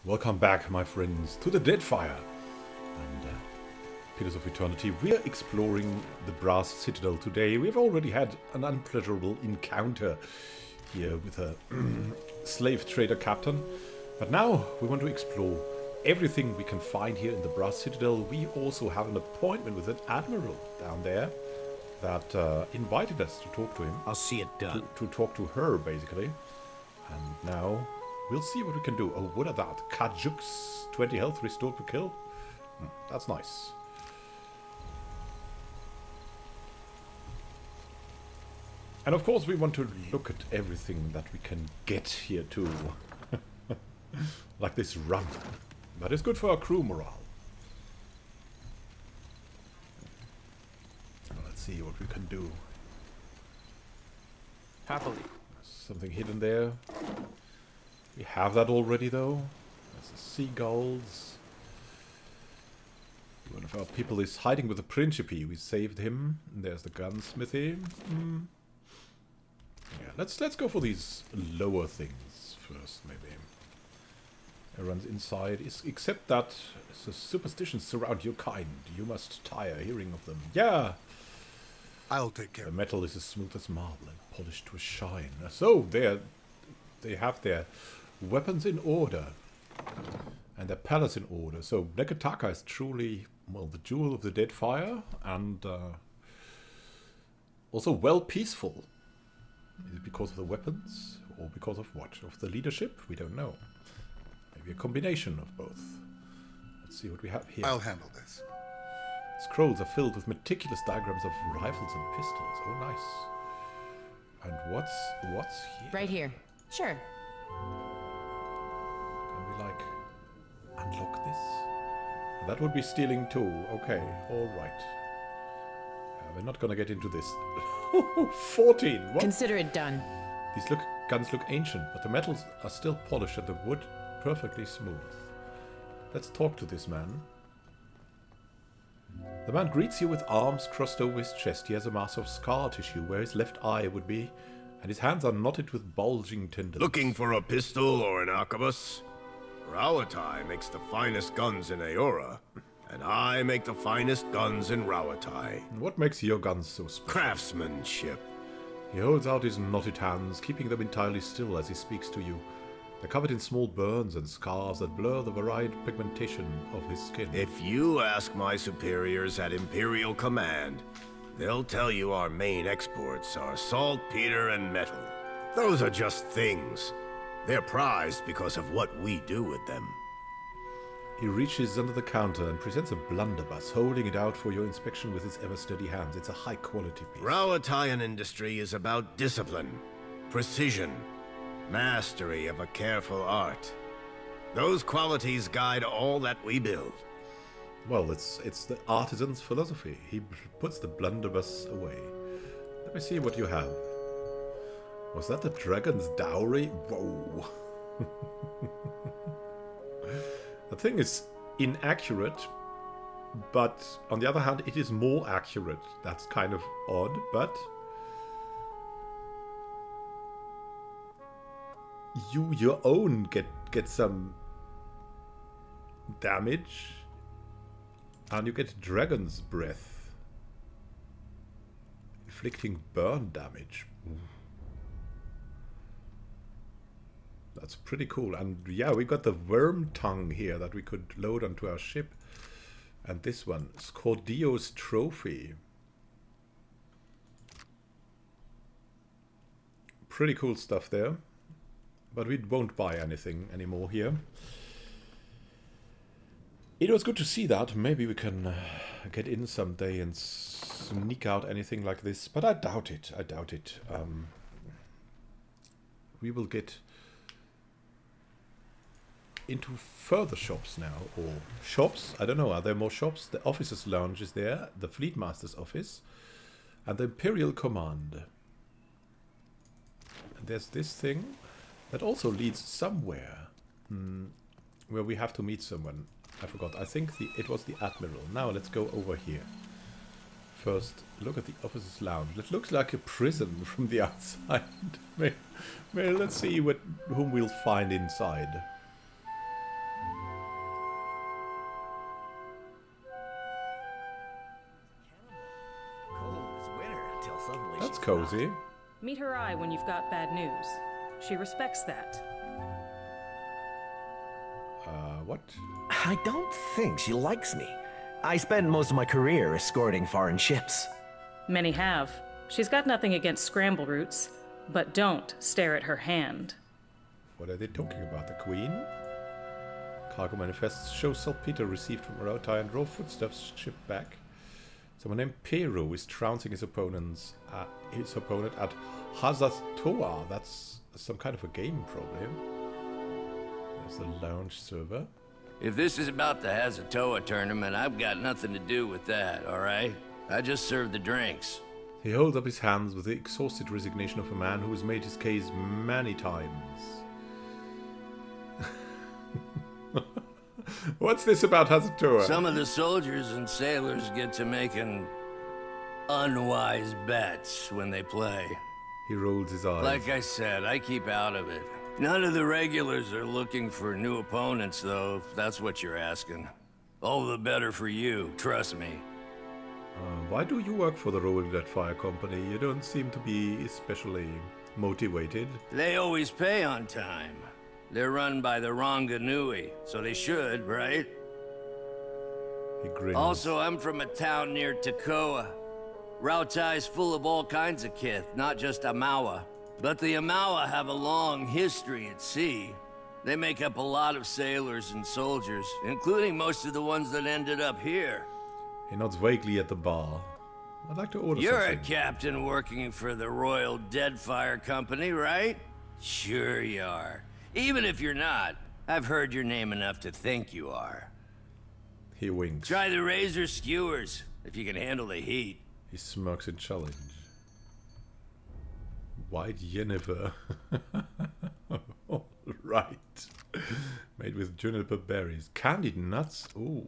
Welcome back, my friends, to the Deadfire and Pillars of Eternity. We are exploring the Brass Citadel today. We've already had an unpleasurable encounter here with a slave trader captain, but now we want to explore everything we can find here in the Brass Citadel. We also have an appointment with an admiral down there that invited us to talk to him. I'll see it done. To talk to her, basically. And now we'll see what we can do. Oh, what are that? Kajuk's 20 health restored per kill? That's nice. And of course we want to look at everything that we can get here too. Like this run. But it's good for our crew morale. Let's see what we can do. Happily. Something hidden there. We have that already though. There's the seagulls. One of our people is hiding with the Principe. We saved him. And there's the gunsmithy. Yeah, let's go for these lower things first, maybe. Everyone's inside, except that the superstitions surround your kind. You must tire hearing of them. Yeah. I'll take care. The metal is as smooth as marble and polished to a shine. So they have their weapons in order and their palace in order. So Neketaka is truly, well, the jewel of the Deadfire and also well peaceful. Is it because of the weapons or because of what? Of the leadership? We don't know. Maybe a combination of both. Let's see what we have here. I'll handle this. Scrolls are filled with meticulous diagrams of rifles and pistols. Oh, nice. And what's here? Right here. Sure. Can we, like, unlock this? That would be stealing too. Okay, all right. We're not gonna get into this. 14! What? Consider it done. These guns look ancient, but the metals are still polished and the wood perfectly smooth. Let's talk to this man. The man greets you with arms crossed over his chest. He has a mass of scar tissue where his left eye would be, and his hands are knotted with bulging tendons. Looking for a pistol or an arquebus? Rauatai makes the finest guns in Eora, and I make the finest guns in Rauatai. What makes your guns so special? Craftsmanship. He holds out his knotted hands, keeping them entirely still as he speaks to you. They're covered in small burns and scars that blur the varied pigmentation of his skin. If you ask my superiors at Imperial Command, they'll tell you our main exports are saltpeter and metal. Those are just things. They're prized because of what we do with them. He reaches under the counter and presents a blunderbuss, holding it out for your inspection with his ever-steady hands. It's a high-quality piece. Rauataian industry is about discipline, precision, mastery of a careful art. Those qualities guide all that we build. Well, it's the artisan's philosophy. He puts the blunderbuss away. Let me see what you have. Was that the dragon's dowry? Whoa. The thing is inaccurate, but on the other hand, it is more accurate. That's kind of odd, but your own get some damage, and you get dragon's breath, inflicting burn damage. That's pretty cool. And yeah, we got the worm tongue here that we could load onto our ship. And this one, Scordio's Trophy. Pretty cool stuff there. But we won't buy anything anymore here. It was good to see that. Maybe we can get in someday and sneak out anything like this. But I doubt it. I doubt it. We will get into further shops now, or shops, I don't know, are there more shops? The officer's lounge is there, the Fleet Master's office, and the Imperial Command. And there's this thing that also leads somewhere, where we have to meet someone. I forgot, I think it was the Admiral. Now let's go over here. First, look at the officer's lounge. It looks like a prison from the outside. Well, let's see whom we'll find inside. suddenly That's she's cozy. not. Meet her eye when you've got bad news. She respects that. What? I don't think she likes me. I spent most of my career escorting foreign ships. Many have. She's got nothing against scramble routes, but don't stare at her hand. What are they talking about? The Queen? Cargo manifests show saltpeter received from Rota and raw foodstuffs shipped back. Someone named Peru is trouncing his opponent at Hazatoa. That's some kind of a game, probably. There's the lounge server. If this is about the Hazatoa tournament, I've got nothing to do with that, alright? I just serve the drinks. He holds up his hands with the exhausted resignation of a man who has made his case many times. What's this about Hazatoa? Some of the soldiers and sailors get to making unwise bets when they play. He rolls his eyes. Like I said, I keep out of it. None of the regulars are looking for new opponents, though, if that's what you're asking. All the better for you, trust me. Why do you work for the Deadfire company? You don't seem to be especially motivated. They always pay on time. They're run by the Ranganui, so they should, right? He grins. Also, I'm from a town near Tekoa. Rautai's full of all kinds of kith, not just Aumaua. But the Aumaua have a long history at sea. They make up a lot of sailors and soldiers, including most of the ones that ended up here. He nods vaguely at the bar. I'd like to order You're something. a captain working for the Royal Deadfire Company, right? Sure you are. Even if you're not, I've heard your name enough to think you are. He winks. Try the razor skewers, if you can handle the heat. He smirks in challenge. White Yennefer. All right. Made with juniper berries. Candied nuts. Ooh.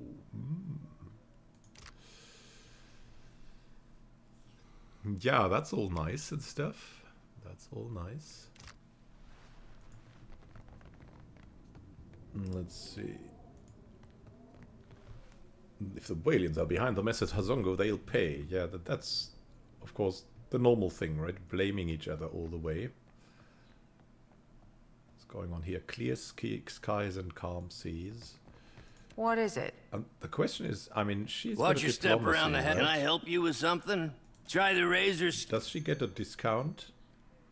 Yeah, that's all nice and stuff. That's all nice. Let's see. If the Walians are behind the mess at Hazongo, they'll pay. Yeah, that's, of course, the normal thing, right? Blaming each other all the way. What's going on here? Clear skies and calm seas. What is it? The question is, I mean, she's Watch got a your step around diplomacy, the head. Can right? I help you with something? Try the razors. Does she get a discount?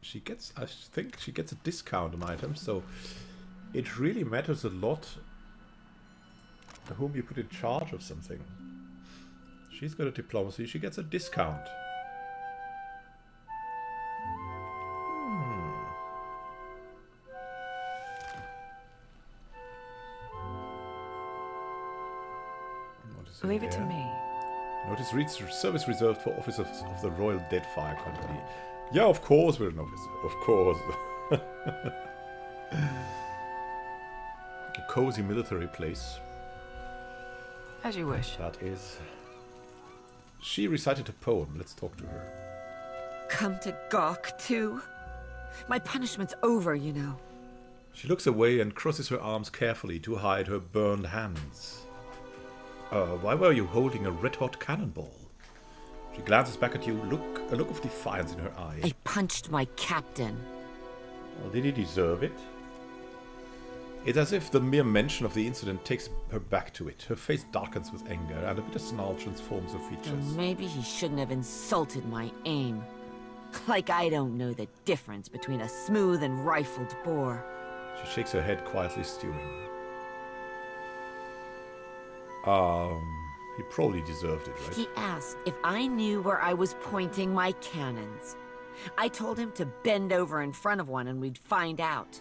She gets, I think she gets a discount on items, so it really matters a lot whom you put in charge of something. She's got a diplomacy, she gets a discount. Leave it to me. Notice reads service reserved for officers of the Royal Deadfire Company. Yeah, of course we're an officer. Of course. A cozy military place. As you wish. That is. She recited a poem. Let's talk to her. Come to gawk, too? My punishment's over, you know. She looks away and crosses her arms carefully to hide her burned hands. Why were you holding a red-hot cannonball? She glances back at you, a look of defiance in her eye. I punched my captain. Well, did he deserve it? It's as if the mere mention of the incident takes her back to it. Her face darkens with anger, and a bitter snarl transforms her features. Then maybe he shouldn't have insulted my aim. Like I don't know the difference between a smooth and rifled bore. She shakes her head, quietly stewing. He probably deserved it, right? He asked if I knew where I was pointing my cannons. I told him to bend over in front of one and we'd find out.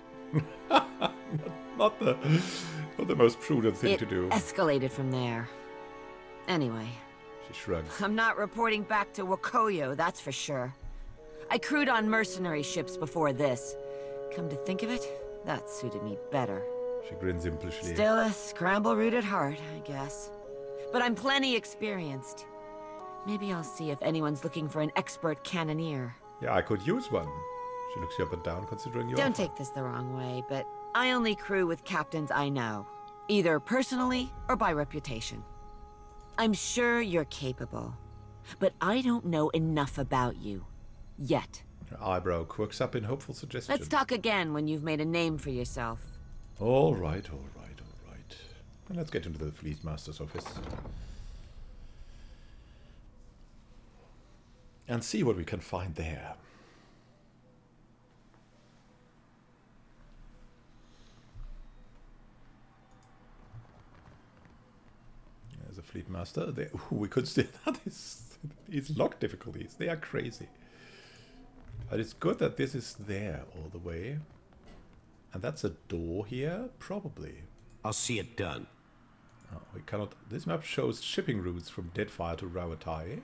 not the most prudent thing to do. It escalated from there. Anyway. She shrugs. I'm not reporting back to Wakoyo, that's for sure. I crewed on mercenary ships before this. Come to think of it, that suited me better. She grins impishly. Still a scramble root at heart, I guess. But I'm plenty experienced. Maybe I'll see if anyone's looking for an expert cannoneer. Yeah, I could use one. She looks you up and down, considering your Don't offer. take this the wrong way, but I only crew with captains I know. Either personally or by reputation. I'm sure you're capable. But I don't know enough about you. Yet. Her eyebrow quirks up in hopeful suggestion. Let's talk again when you've made a name for yourself. All right. And let's get into the Fleet Master's office. And see what we can find there. There's a Fleet Master. There, we could still... These lock difficulties, they are crazy. But it's good that this is there all the way. And that's a door here? Probably. I'll see it done. Oh, we cannot... This map shows shipping routes from Deadfire to Rauatai.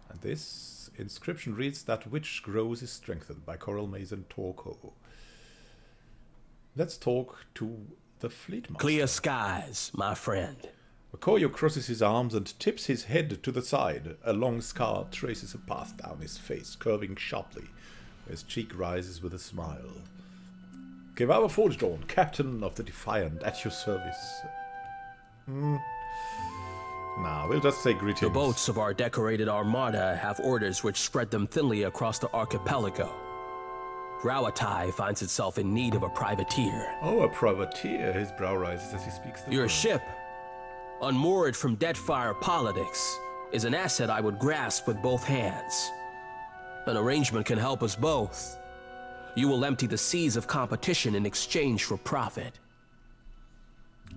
And this inscription reads that which grows is strengthened by Quoril, Mason, Torko. Let's talk to the Fleet Master. Clear skies, my friend. Okoyo crosses his arms and tips his head to the side. A long scar traces a path down his face, curving sharply. His cheek rises with a smile. Kevaver Forgedawn, captain of the Defiant, at your service. Nah, we'll just say greetings. The boats of our decorated armada have orders which spread them thinly across the archipelago. Rauatai finds itself in need of a privateer. Oh, a privateer. His brow rises as he speaks the Your word. ship, unmoored from Deadfire politics, is an asset I would grasp with both hands. An arrangement can help us both. You will empty the seas of competition in exchange for profit.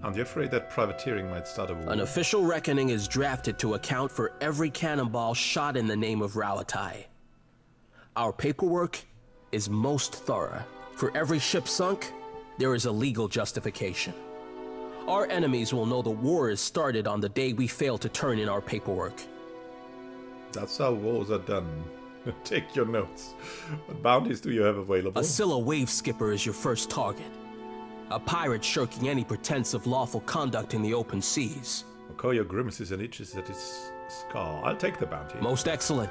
Aren't you afraid that privateering might start a war? An official reckoning is drafted to account for every cannonball shot in the name of Rauatai. Our paperwork is most thorough. For every ship sunk, there is a legal justification. Our enemies will know the war is started on the day we fail to turn in our paperwork. That's how wars are done. Take your notes. What bounties do you have available? A Scylla wave skipper is your first target. A pirate shirking any pretense of lawful conduct in the open seas. Okoyo grimaces and itches at his scar. I'll take the bounty. Most excellent.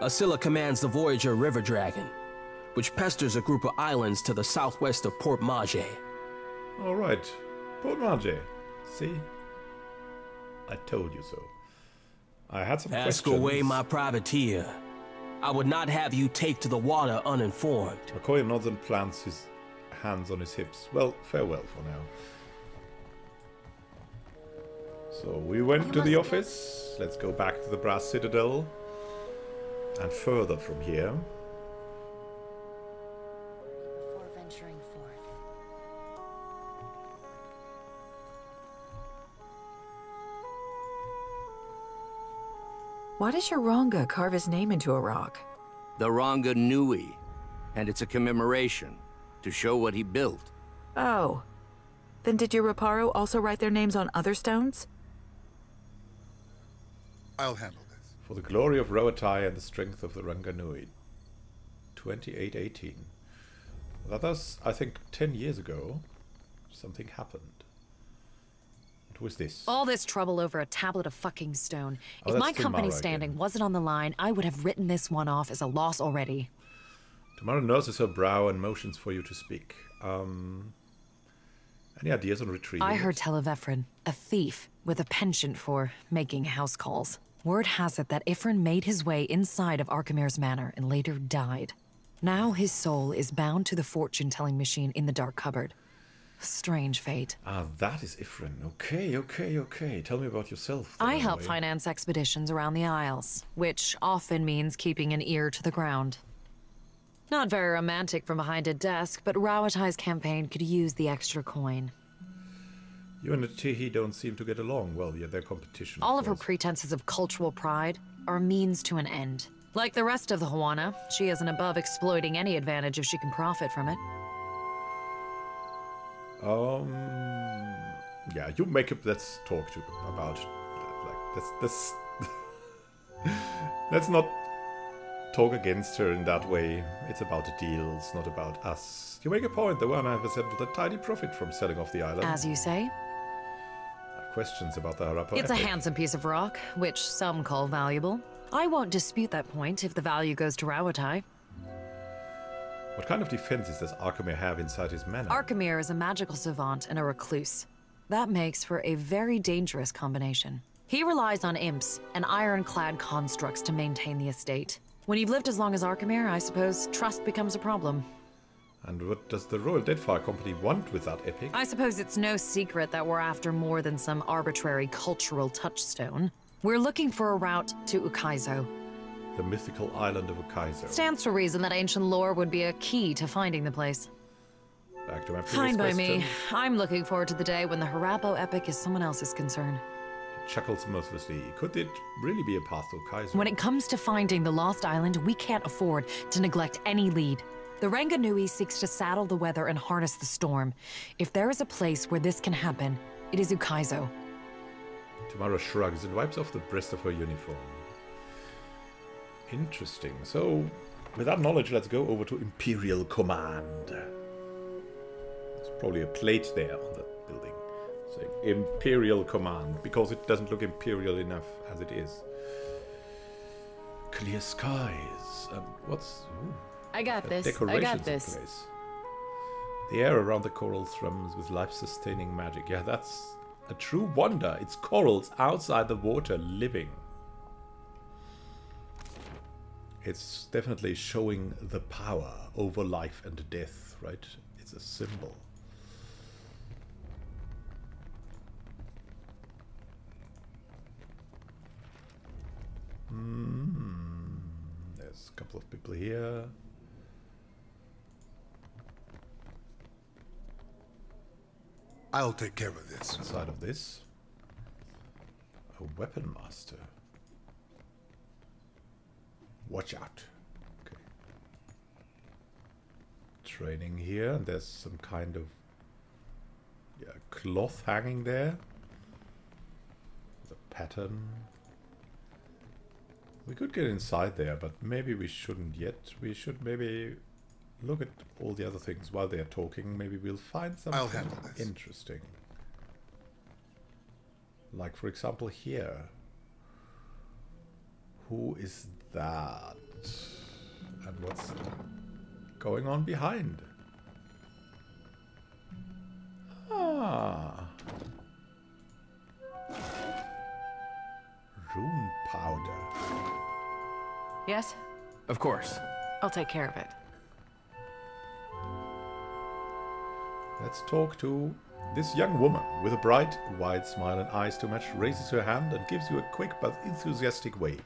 A Scylla commands the Voyager River Dragon, which pesters a group of islands to the southwest of Port Mage. All right. Port Mage. See? I told you so. I had some questions. Ask away, my privateer. I would not have you take to the water uninformed. Okoyo nods and plants his hands on his hips. Well, farewell for now. So we went to the office. Let's go back to the Brass Citadel. And further from here. Before venturing forth. Why does your Ronga carve his name into a rock? The Ronga Nui, and it's a commemoration to show what he built. Oh. Then did your Reparo also write their names on other stones? I'll handle this. For the glory of Rauatai and the strength of the Ranganui. 2818. That was, I think, 10 years ago. Something happened. What was this? All this trouble over a tablet of fucking stone. Oh, if my that's company's Tamara standing again. wasn't on the line, I would have written this one off as a loss already. Tamara nurses her brow and motions for you to speak. Any ideas on retrieving I heard it? tell of Ephron, a thief with a penchant for making house calls. Word has it that Ifrin made his way inside of Archimere's manor and later died. Now his soul is bound to the fortune-telling machine in the dark cupboard. Strange fate. Ah, that is Ifrin. Okay. Tell me about yourself. I help finance expeditions around the Isles, which often means keeping an ear to the ground. Not very romantic from behind a desk, but Rauatai's campaign could use the extra coin. You and Tihi don't seem to get along. Well, yeah, they're competition. All of her course. pretenses of cultural pride are a means to an end. Like the rest of the Huana, she isn't above exploiting any advantage if she can profit from it. Yeah, you make up. Let's talk to about like this. Let's not talk against her in that way. It's about the deals, not about us. You make a point. The one has settled a tidy profit from selling off the island. As you say, Questions about the Harappa it's a epic. handsome piece of rock, which some call valuable. I won't dispute that point if the value goes to Rauatai. What kind of defenses does Archimere have inside his manor? Archimere is a magical savant and a recluse. That makes for a very dangerous combination. He relies on imps and ironclad constructs to maintain the estate. When you've lived as long as Archimere, I suppose trust becomes a problem. And what does the Royal Deadfire Company want with that epic? I suppose it's no secret that we're after more than some arbitrary cultural touchstone. We're looking for a route to Ukaizo. The mythical island of Ukaizo. Stands to reason that ancient lore would be a key to finding the place. Back to my previous Fine by question. me. I'm looking forward to the day when the Harappo epic is someone else's concern. He chuckles mirthlessly. Could it really be a path to Ukaizo? When it comes to finding the Lost Island, we can't afford to neglect any lead. The Ranganui seeks to saddle the weather and harness the storm. If there is a place where this can happen, it is Ukaizo. Tamara shrugs and wipes off the breast of her uniform. Interesting. So, with that knowledge, let's go over to Imperial Command. There's probably a plate there on that building saying Imperial Command, because it doesn't look imperial enough as it is. Clear skies. What's... Ooh. I got this. Decorations I got this. in place. The air around the coral thrums with life-sustaining magic. Yeah, that's a true wonder. It's corals outside the water living. It's definitely showing the power over life and death, right? It's a symbol. There's a couple of people here. I'll take care of this. Inside of this, a weapon master. Watch out. Okay. Training here, and there's some kind of cloth hanging there. The pattern. We could get inside there, but maybe we shouldn't yet. We should maybe look at all the other things while they're talking. Maybe we'll find something I'll handle this. Interesting. Like, for example, here. Who is that? And what's going on behind? Ah. Rune powder. Yes? Of course. I'll take care of it. Let's talk to this young woman with a bright, wide smile and eyes to match, raises her hand and gives you a quick but enthusiastic wave.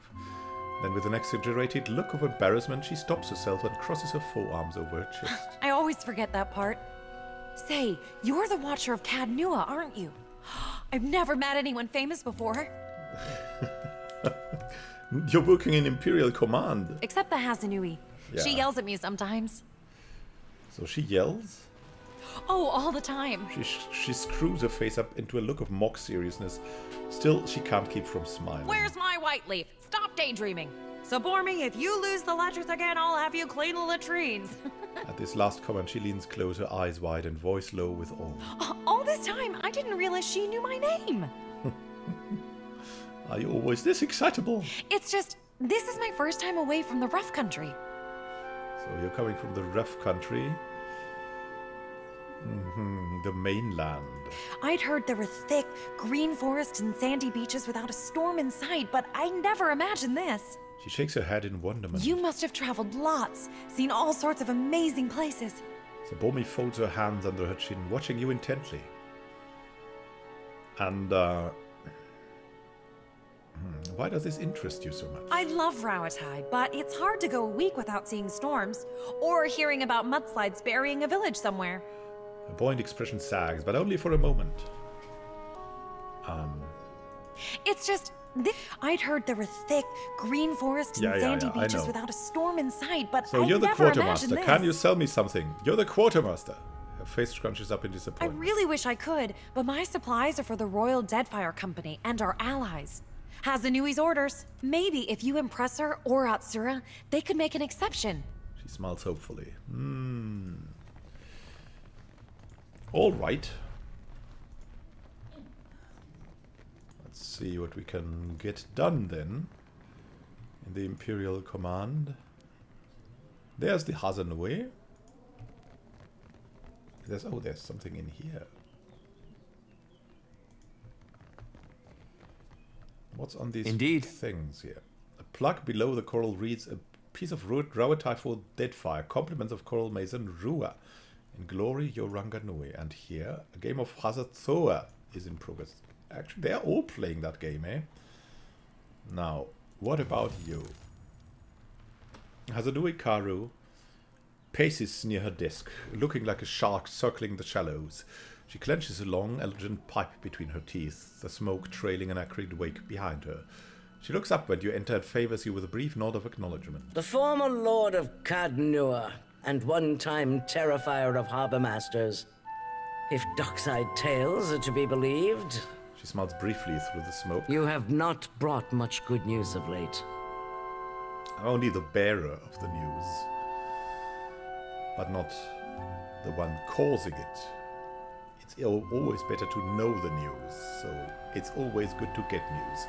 Then with an exaggerated look of embarrassment, she stops herself and crosses her forearms over her chest. I always forget that part. Say, you're the Watcher of Cad Nua, aren't you? I've never met anyone famous before. You're working in Imperial Command. Except the Hazanui. Yeah. She yells at me sometimes. So she yells? Oh, all the time. She screws her face up into a look of mock seriousness. Still, she can't keep from smiling. Where's my white leaf? Stop daydreaming. Support me. If you lose the ledgers again, I'll have you clean the latrines. At this last comment, she leans closer, eyes wide and voice low with awe. All this time, I didn't realize she knew my name. Are you always this excitable? It's just, this is my first time away from the rough country. So you're coming from the rough country? The mainland. I'd heard there were thick, green forests and sandy beaches without a storm in sight, but I never imagined this. She shakes her head in wonderment. You must have traveled lots, seen all sorts of amazing places. Sabomi folds her hands under her chin, watching you intently. And, why does this interest you so much? I love Rauatai, but it's hard to go a week without seeing storms, or hearing about mudslides burying a village somewhere. Her buoyant expression sags, but only for a moment. It's just, I'd heard there were thick, green forests and sandy beaches without a storm in sight, but so you're the quartermaster. Can you sell me something? You're the quartermaster. Her face scrunches up in disappointment. I really wish I could, but my supplies are for the Royal Deadfire Company and our allies. Hazanui's orders. Maybe if you impress her or Atsura, they could make an exception. She smiles hopefully. All right. Let's see what we can get done then. In the Imperial Command. There's the Hazanui. There's something in here. What's on these things here? A plug below the coral reads, a Piece of Rauatai for Deadfire. Compliments of Coral Mason Rua. In glory, Yoranganui. And here, a game of Hazard Thoa is in progress. Actually, they are all playing that game, eh? Now, what about you? Hazardui Karu paces near her desk, looking like a shark circling the shallows. She clenches a long, elegant pipe between her teeth, the smoke trailing an acrid wake behind her. She looks up when you enter and favors you with a brief nod of acknowledgement. The former Lord of Cadnua, and one-time Terrifier of Harbour Masters. If dockside tales are to be believed... She smiles briefly through the smoke. You have not brought much good news of late. I'm only the bearer of the news, but not the one causing it. It's always better to know the news, so it's always good to get news.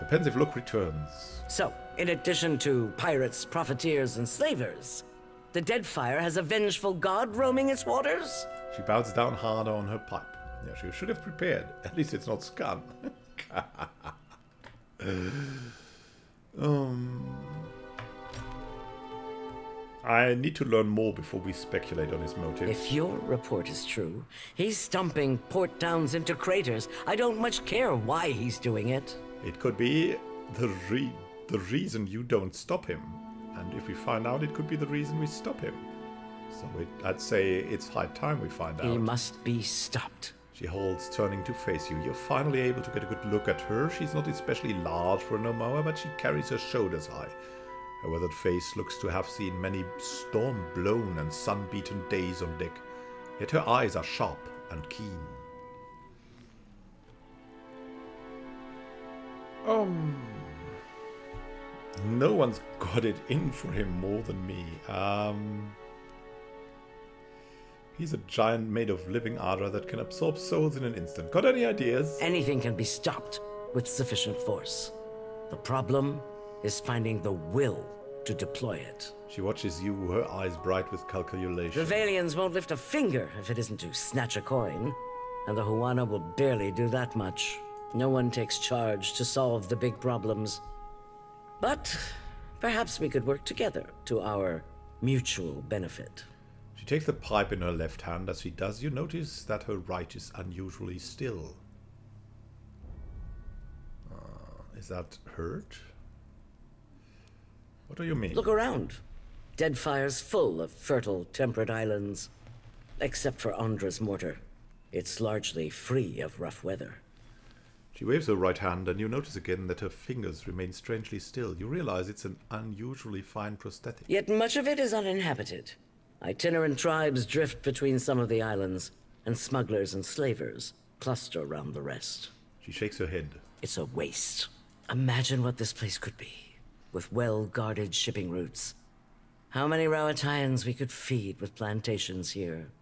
The pensive look returns. So, in addition to pirates, profiteers, and slavers, the Deadfire has a vengeful god roaming its waters? She bows down harder on her pipe. Yeah, she should have prepared. At least it's not scum. I need to learn more before we speculate on his motive. If your report is true, he's stumping port towns into craters. I don't much care why he's doing it. It could be the reason you don't stop him. And if we find out, it could be the reason we stop him. So I'd say it's high time we find out. He must be stopped. She holds, turning to face you. You're finally able to get a good look at her. She's not especially large for an Aumaua, but she carries her shoulders high. Her weathered face looks to have seen many storm-blown and sun-beaten days on deck. Yet her eyes are sharp and keen. No one's got it in for him more than me. He's a giant made of living ardor that can absorb souls in an instant. Got any ideas? Anything can be stopped with sufficient force. The problem is finding the will to deploy it. She watches you, her eyes bright with calculation. The Valians won't lift a finger if it isn't to snatch a coin. And the Huana will barely do that much. No one takes charge to solve the big problems. But perhaps we could work together to our mutual benefit. She takes the pipe in her left hand. As she does, you notice that her right is unusually still. Is that hurt? What do you mean? Look around. Deadfire's full of fertile, temperate islands. Except for Andra's mortar. It's largely free of rough weather. She waves her right hand, and you notice again that her fingers remain strangely still. You realize it's an unusually fine prosthetic. Yet much of it is uninhabited. Itinerant tribes drift between some of the islands, and smugglers and slavers cluster around the rest. She shakes her head. It's a waste. Imagine what this place could be, with well-guarded shipping routes. How many Rauataians we could feed with plantations here.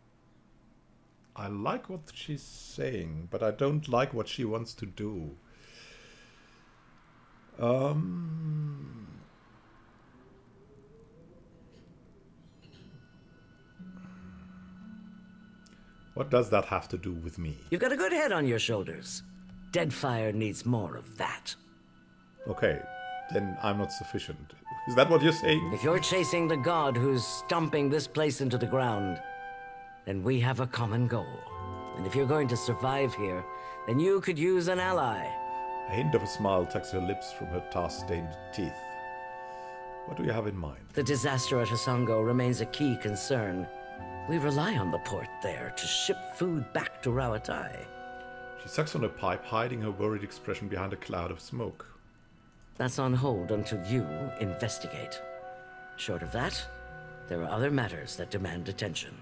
I like what she's saying, but I don't like what she wants to do. What does that have to do with me? You've got a good head on your shoulders. Deadfire needs more of that. Okay, then I'm not sufficient. Is that what you're saying? If you're chasing the god who's stomping this place into the ground, then we have a common goal. And if you're going to survive here, then you could use an ally. A hint of a smile tucks her lips from her tar-stained teeth. What do you have in mind? The disaster at Hasango remains a key concern. We rely on the port there to ship food back to Rauatai. She sucks on her pipe, hiding her worried expression behind a cloud of smoke. That's on hold until you investigate. Short of that, there are other matters that demand attention.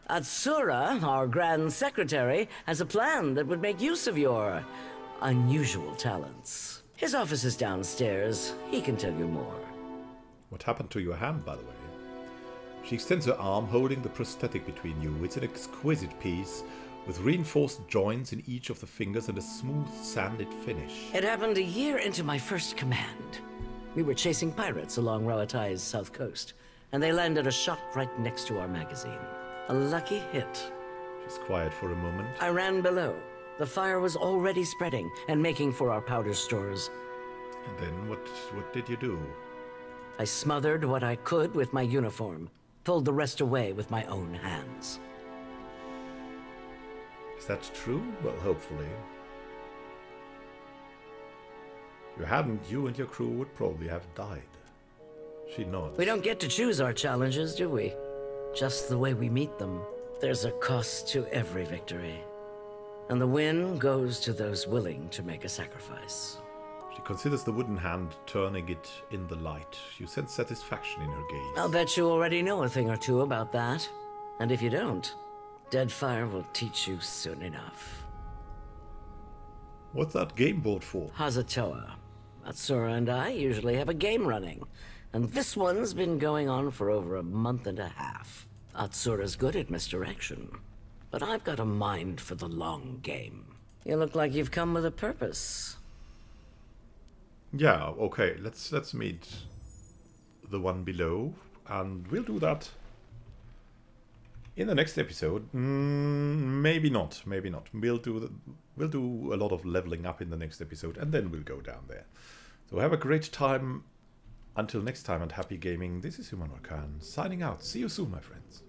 Atsura, our Grand Secretary, has a plan that would make use of your unusual talents. His office is downstairs. He can tell you more. What happened to your hand, by the way? She extends her arm, holding the prosthetic between you. It's an exquisite piece, with reinforced joints in each of the fingers and a smooth, sanded finish. It happened a year into my first command. We were chasing pirates along Rauatai's south coast, and they landed a shot right next to our magazine. A lucky hit. She's quiet for a moment. I ran below. The fire was already spreading and making for our powder stores. And then what did you do? I smothered what I could with my uniform, pulled the rest away with my own hands. Is that true? Well, hopefully. If you hadn't, you and your crew would probably have died. She nods. We don't get to choose our challenges, do we? Just the way we meet them. There's a cost to every victory. And the win goes to those willing to make a sacrifice. She considers the wooden hand, turning it in the light. You sense satisfaction in her gaze. I'll bet you already know a thing or two about that. And if you don't, Deadfire will teach you soon enough. What's that game board for? Hazatoa. Atsura and I usually have a game running, and this one's been going on for over a month and a half. Atsura's good at misdirection, but I've got a mind for the long game. You look like you've come with a purpose. Yeah, okay, let's meet the one below, and we'll do that in the next episode. Maybe not. We'll do a lot of leveling up in the next episode, and then we'll go down there. So have a great time. Until next time, and happy gaming. This is Human Arcan, signing out. See you soon, my friends.